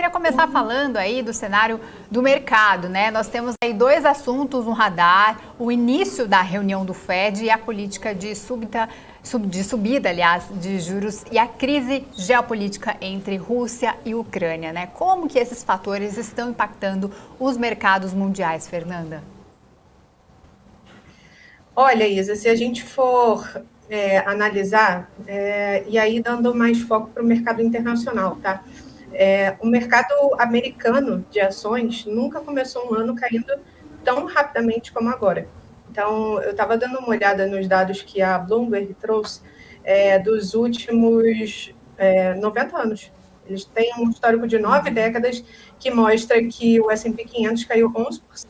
queria começar falando aí do cenário do mercado, né? Nós temos aí dois assuntos no radar: o início da reunião do Fed e a política de subida, aliás, de juros e a crise geopolítica entre Rússia e Ucrânia, né? Como que esses fatores estão impactando os mercados mundiais, Fernanda? Olha, Isa, se a gente for analisar, e aí dando mais foco para o mercado internacional, tá? O mercado americano de ações nunca começou um ano caindo tão rapidamente como agora. Então, eu estava dando uma olhada nos dados que a Bloomberg trouxe dos últimos 90 anos. Eles têm um histórico de 9 décadas que mostra que o S&P 500 caiu 11%.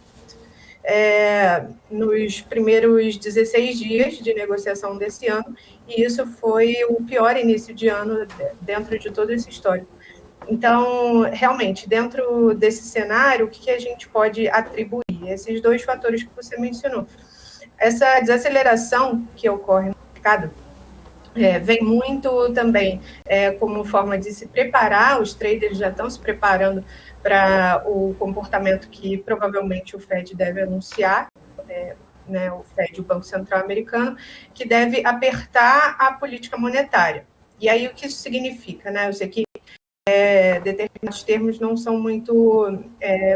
Nos primeiros 16 dias de negociação desse ano, e isso foi o pior início de ano dentro de todo esse histórico. Então, realmente, dentro desse cenário, o que a gente pode atribuir? Esses dois fatores que você mencionou. Essa desaceleração que ocorre no mercado vem muito também como forma de se preparar, os traders já estão se preparando para o comportamento que provavelmente o Fed deve anunciar, né, o Fed, o Banco Central Americano, que deve apertar a política monetária. E aí o que isso significa? Né? Eu sei que determinados termos não são muito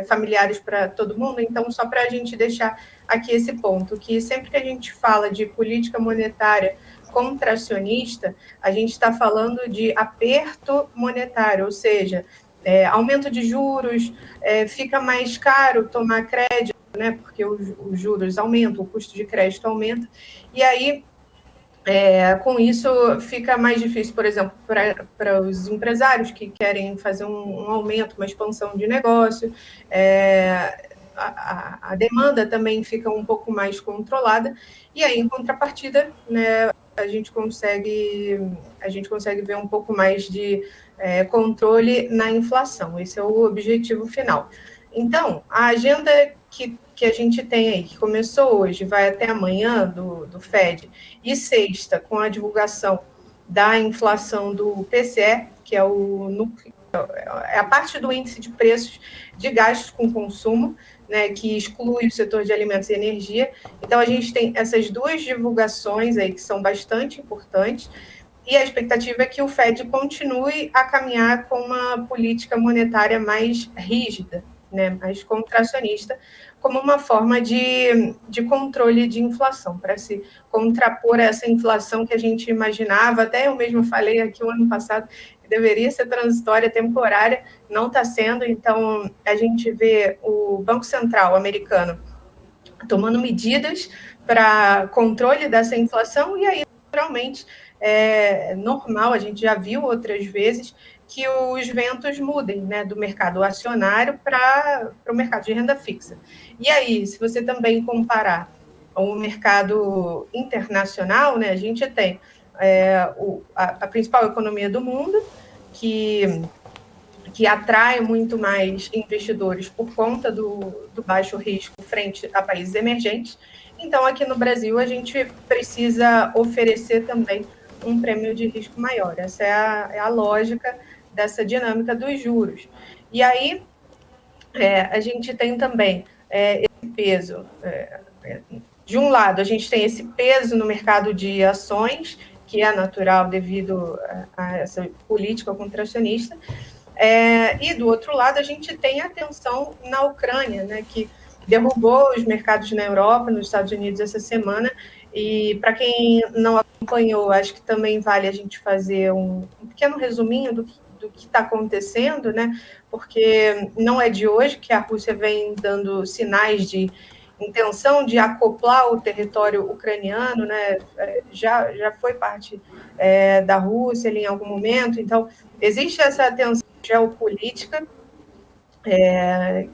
familiares para todo mundo, então só para a gente deixar aqui esse ponto, que sempre que a gente fala de política monetária contracionista, a gente está falando de aperto monetário, ou seja, aumento de juros, fica mais caro tomar crédito, né, porque os juros aumentam, o custo de crédito aumenta, e aí com isso fica mais difícil, por exemplo, para os empresários que querem fazer um aumento, uma expansão de negócio, a demanda também fica um pouco mais controlada, e aí, em contrapartida, né, a gente consegue ver um pouco mais de controle na inflação. Esse é o objetivo final. Então, a agenda que a gente tem aí, que começou hoje, vai até amanhã do Fed, e sexta, com a divulgação da inflação do PCE, que é a parte do índice de preços de gastos com consumo, né, que exclui o setor de alimentos e energia. Então, a gente tem essas duas divulgações aí que são bastante importantes, e a expectativa é que o Fed continue a caminhar com uma política monetária mais rígida, né, mais contracionista, como uma forma de controle de inflação, para se contrapor a essa inflação que a gente imaginava, até eu mesma falei aqui o ano passado, que deveria ser transitória, temporária, não está sendo. Então, a gente vê o Banco Central americano tomando medidas para controle dessa inflação, e aí, naturalmente, é normal, a gente já viu outras vezes, que os ventos mudem, né, do mercado acionário para o mercado de renda fixa. E aí, se você também comparar o mercado internacional, né, a gente tem a principal economia do mundo, que atrai muito mais investidores por conta do baixo risco frente a países emergentes. Então, aqui no Brasil, a gente precisa oferecer também um prêmio de risco maior. Essa é a lógica dessa dinâmica dos juros. E aí, a gente tem também esse peso. De um lado, a gente tem esse peso no mercado de ações, que é natural devido a essa política contracionista, e do outro lado, a gente tem a tensão na Ucrânia, né, que derrubou os mercados na Europa, nos Estados Unidos essa semana. E para quem não acompanhou, acho que também vale a gente fazer um pequeno resuminho do que está acontecendo, né? Porque não é de hoje que a Rússia vem dando sinais de intenção de acoplar o território ucraniano, né? Já foi parte da Rússia ali em algum momento. Então, existe essa tensão geopolítica,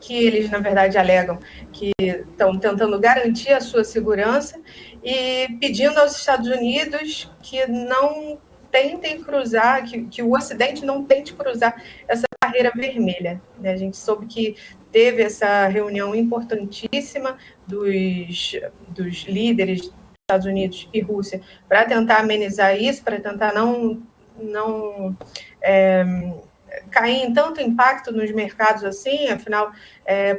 que eles, na verdade, alegam que estão tentando garantir a sua segurança e pedindo aos Estados Unidos que não tentem cruzar, que o Ocidente não tente cruzar essa barreira vermelha. A gente soube que teve essa reunião importantíssima dos líderes dos Estados Unidos e Rússia para tentar amenizar isso, para tentar não cair em tanto impacto nos mercados assim, afinal,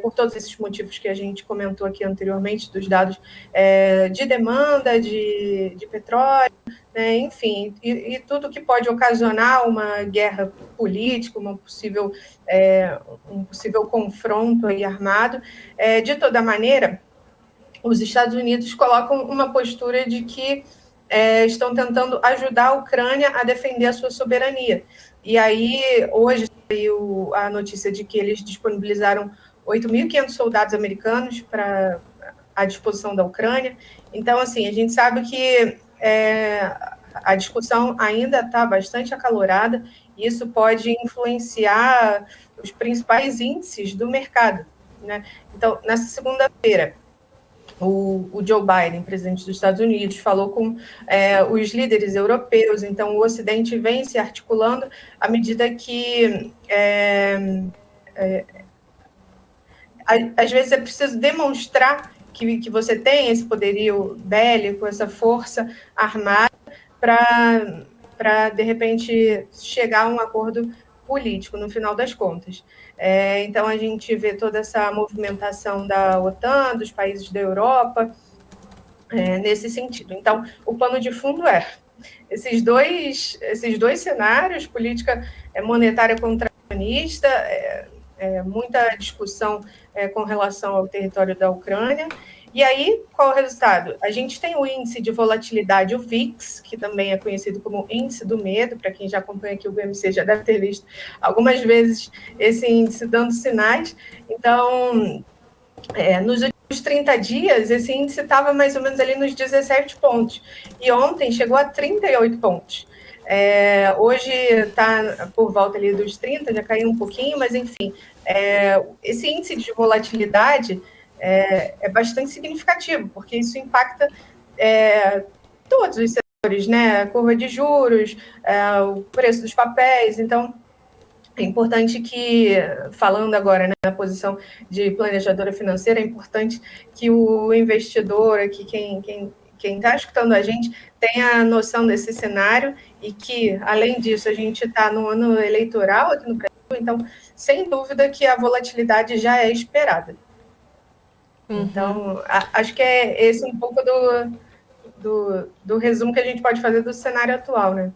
por todos esses motivos que a gente comentou aqui anteriormente, dos dados de demanda de petróleo, né, enfim, e tudo que pode ocasionar uma guerra política, um possível confronto aí armado. De toda maneira, os Estados Unidos colocam uma postura de que estão tentando ajudar a Ucrânia a defender a sua soberania. E aí, hoje, saiu a notícia de que eles disponibilizaram 8.500 soldados americanos à disposição da Ucrânia. Então, assim, a gente sabe que a discussão ainda está bastante acalorada, e isso pode influenciar os principais índices do mercado, né? Então, nessa segunda-feira, o Joe Biden, presidente dos Estados Unidos, falou com os líderes europeus. Então, o Ocidente vem se articulando à medida que, às vezes, é preciso demonstrar que você tem esse poderio bélico, essa força armada, para, de repente, chegar a um acordo político, no final das contas. Então, a gente vê toda essa movimentação da OTAN, dos países da Europa, nesse sentido. Então, o pano de fundo esses dois cenários, política monetária contracionista, muita discussão com relação ao território da Ucrânia. E aí, qual é o resultado? A gente tem o índice de volatilidade, o VIX, que também é conhecido como índice do medo. Para quem já acompanha aqui o BMC já deve ter visto algumas vezes esse índice dando sinais. Então, nos últimos 30 dias, esse índice estava mais ou menos ali nos 17 pontos. E ontem chegou a 38 pontos. Hoje está por volta ali dos 30, já caiu um pouquinho, mas enfim, esse índice de volatilidade é bastante significativo, porque isso impacta todos os setores, né? A curva de juros, o preço dos papéis. Então, é importante que, falando agora, né, na posição de planejadora financeira, é importante que o investidor aqui, quem está escutando a gente, tenha noção desse cenário, e que, além disso, a gente está no ano eleitoral aqui no Brasil. Então, sem dúvida que a volatilidade já é esperada. Então, acho que esse um pouco do resumo que a gente pode fazer do cenário atual, né?